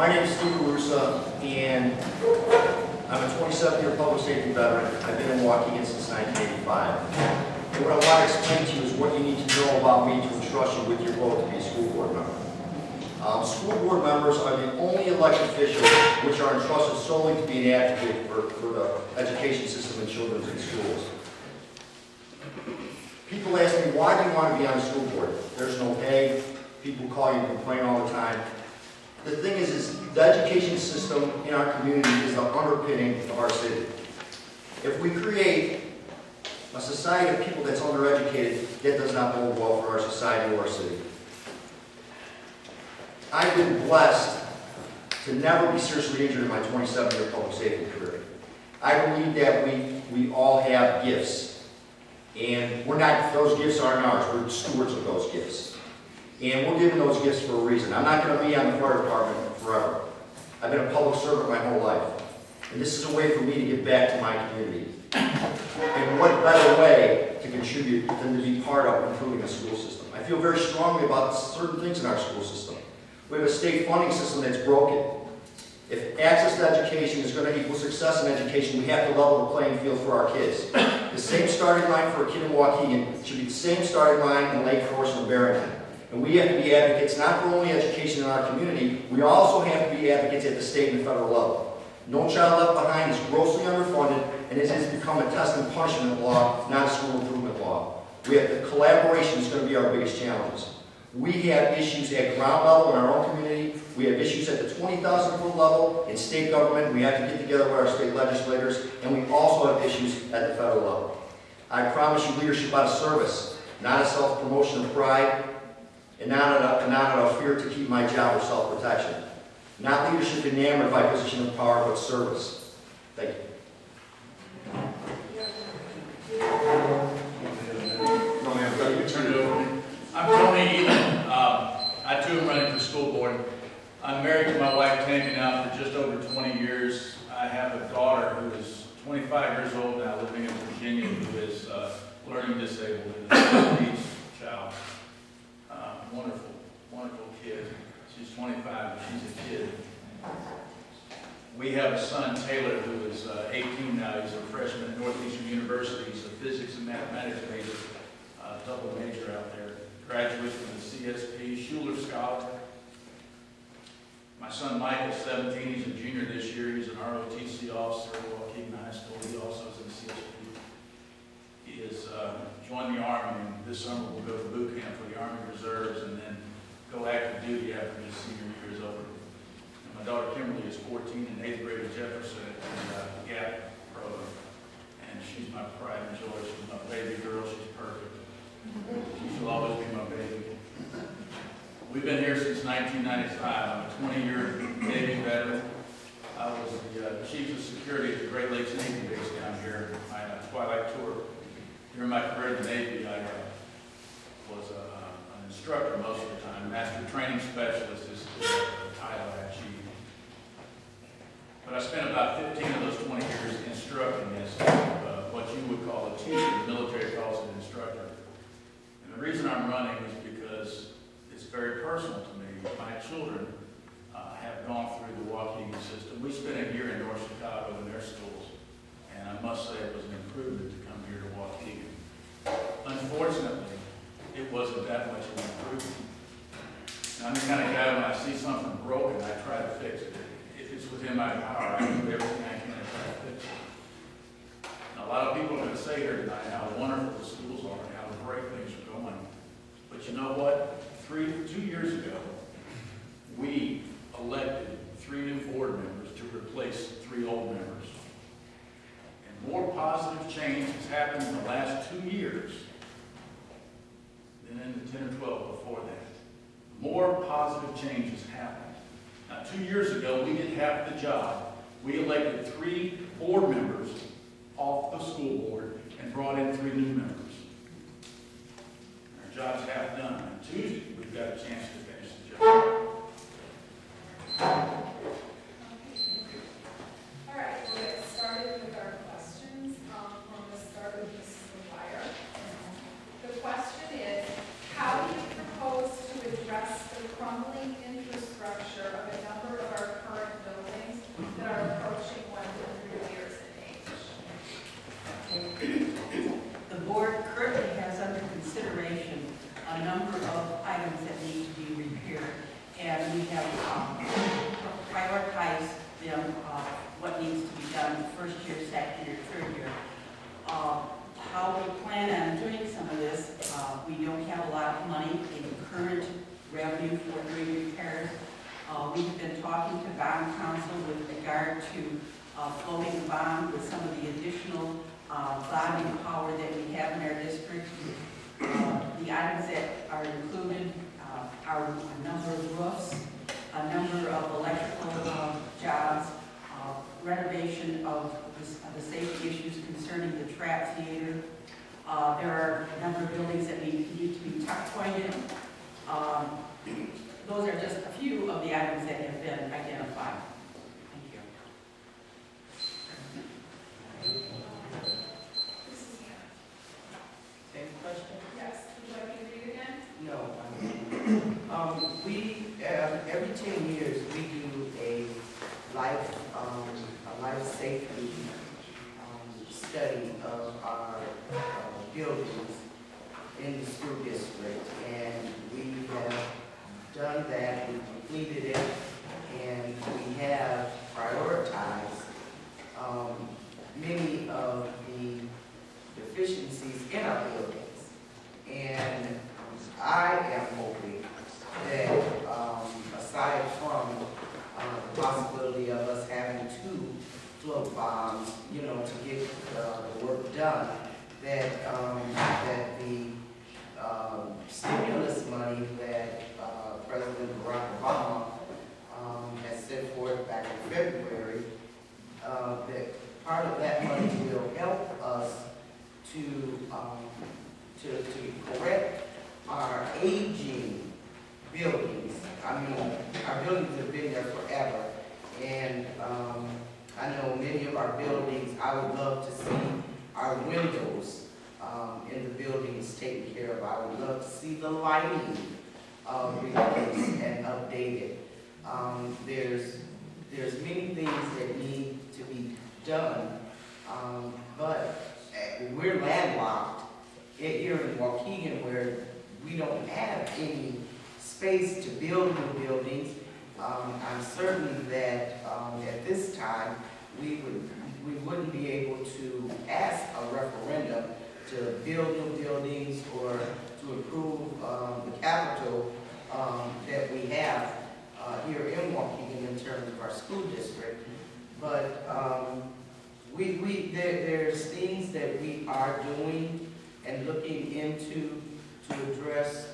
My name is Steve Carusa, and I'm a 27-year public safety veteran. I've been in Waukegan since 1985. And what I want to explain to you is what you need to know about me to entrust you with your vote to be a school board member. School board members are the only elected officials which are entrusted solely to be an advocate for the education system in children's in schools. People ask me, why do you want to be on the school board? There's no pay. People call you and complain all the time. The thing is the education system in our community is the underpinning of our city. If we create a society of people that's undereducated, that does not bode well for our society or our city. I've been blessed to never be seriously injured in my 27-year public safety career. I believe that we all have gifts. And those gifts aren't ours, we're stewards of those gifts. And we're given those gifts for a reason. I'm not going to be on the fire department forever. I've been a public servant my whole life. And this is a way for me to give back to my community. And what better way to contribute than to be part of improving the school system. I feel very strongly about certain things in our school system. We have a state funding system that's broken. If access to education is going to equal success in education, we have to level the playing field for our kids. The same starting line for a kid in Waukegan should be the same starting line in Lake Forest and Barrington. And we have to be advocates not for only education in our community, we also have to be advocates at the state and the federal level. No Child Left Behind is grossly underfunded, and it has become a test and punishment law, not a school improvement law. The collaboration is going to be our biggest challenges. We have issues at ground level in our own community. We have issues at the 20,000-foot level in state government. We have to get together with our state legislators, and we also have issues at the federal level. I promise you leadership out of service, not a self-promotion of pride, and not out of fear to keep my job or self-protection. Not leadership enamored by position of power, but service. Thank you. No, ma'am, you can turn it over to me. I'm Tony Elam. I too am running for school board. I'm married to my wife Tammy now for just over 20 years. I have a daughter who is 25 years old now, living in Virginia, who is learning disabled and is a needs child. Wonderful, wonderful kid. She's 25, but she's a kid. We have a son, Taylor, who is 18 now. He's a freshman at Northeastern University. He's a physics and mathematics major, double major out there. Graduates from the CSP, Schuler Scholar. My son Mike is 17. He's a junior this year. He's an ROTC officer at Waukegan High School. He also is in the CSP. He has joined the Army, and this summer will go to boot camp for the Army Reserves and then go active duty after his senior year is over. And my daughter Kimberly is 14 in 8th grade at Jefferson at the GAP program. And she's my pride and joy. She's my baby girl. She's perfect. She'll always be my baby. We've been here since 1995. I'm a 20-year Navy veteran. I was the Chief of Security at the Great Lakes Navy base down here, my Twilight tour. During my career in the Navy, I was an instructor most of the time. Master Training Specialist is the title I achieved. But I spent about 15 of those 20 years instructing as what you would call a teacher. The military calls it an instructor. And the reason I'm running is because it's very personal to me. My children have gone through the Waukegan system. We spent a year in North Chicago in their schools, and I must say it was an improvement to come here to Waukegan. Unfortunately, it wasn't that much of an improvement. And I'm the kind of guy, when I see something broken, I try to fix it. If it's within my power, I do everything I can to try to fix it. Now, a lot of people are going to say here tonight how wonderful the schools are and how great things are going. But you know what? 2 years ago, we elected 3 new board members to replace 3 old members. And more positive change has happened in the last 2 years than in the 10 or 12 before that. More positive change has happened. Now, 2 years ago, we did half the job. We elected 3 board members off the school board and brought in 3 new members. Our job's half done. On Tuesday, we've got a chance to finish the job. All right, we'll get started with our questions from the start of Mrs. McGuire. The question is, how do you propose to address the crumbling infrastructure of a number of our current revenue for doing repairs. We have been talking to bond counsel with regard to floating the bond with some of the additional bonding power that we have in our district. The items that are included are a number of roofs, a number of electrical jobs, renovation of the safety issues concerning the trap theater. There are a number of buildings that need to be tuck pointed. Those are just a few of the items that have been identified. Thank you. Mrs. Hannah? Same question? Yes, would you like me to read it again? No. We, every 10 years, we do a life safety study of our buildings in the school district, and we have done that, we completed it, and we have prioritized many of the deficiencies in our buildings. And I am hoping that aside from the possibility of us having 2 float bombs, you know, to get the work done, that that the stimulus money that President Barack Obama has set forth back in February, that part of that money will help us to correct our aging buildings. I mean, our buildings have been there forever, and I know many of our buildings, I would love to see our windows in the buildings taken care of. I would love to see the lighting replaced and updated. There's many things that need to be done, but we're landlocked here in Waukegan, where we don't have any space to build new buildings. I'm certain that at this time we wouldn't be able to ask a referendum to build new buildings or to improve the capital that we have here in Waukegan in terms of our school district. But there's things that we are doing and looking into to address